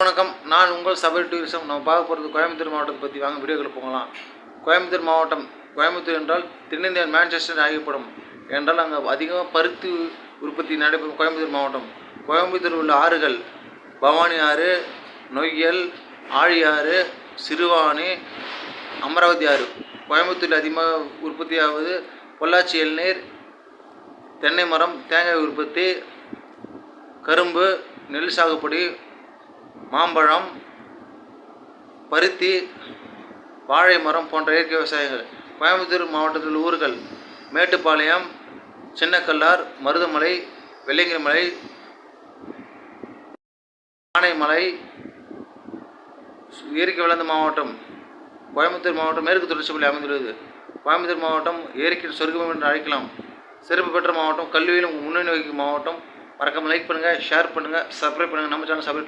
வணக்கம். நான் உங்கள் சபரி டூரிசம். நம்ம பார்க்க போகிறது கோயம்புத்தூர் மாவட்டத்தை பற்றி. வாங்க வீடியோக்களை போகலாம். கோயம்புத்தூர் மாவட்டம். கோயம்புத்தூர் என்றால் தென்னிந்திய மான்செஸ்டர் ஆகியப்படும். என்றால் அங்கே அதிகமாக பருத்தி உற்பத்தி நடைபெறும் கோயம்புத்தூர் மாவட்டம். கோயம்புத்தூர் உள்ள ஆறுகள் பவானி ஆறு, நொய்யல், ஆழியாறு, சிறுவாணி, அமராவதி ஆறு. கோயம்புத்தூரில் அதிகமாக உற்பத்தியாவது பொள்ளாச்சி இளநீர், தென்னை மரம், தேங்காய் உற்பத்தி, கரும்பு, நெல் சாகுபடி, மாம்பழம், பருத்தி, வாழை மரம் போன்ற இயற்கை விவசாயங்கள். கோயம்புத்தூர் மாவட்டத்தில் ஊர்கள் மேட்டுப்பாளையம், சின்னக்கல்லார், மருதமலை, வெள்ளையங்கிரிமலை, ஆனைமலை. இயற்கை வளர்ந்த மாவட்டம் கோயம்புத்தூர் மாவட்டம் மேற்கு தொடர்ச்சி மலை அமைந்துள்ளது. கோயம்புத்தூர் மாவட்டம் இயற்கை சொர்க்கம் என்று அழைக்கலாம். சிறப்பு பெற்ற மாவட்டம், கல்வியிலும் முன்னணி வகிக்கும் மாவட்டம். மறக்காம லைக் பண்ணுங்கள், ஷேர் பண்ணுங்கள், சப்ஸ்கிரைப் பண்ணுங்கள். நம்ம சேனல் சப்ஸ்கிரைப்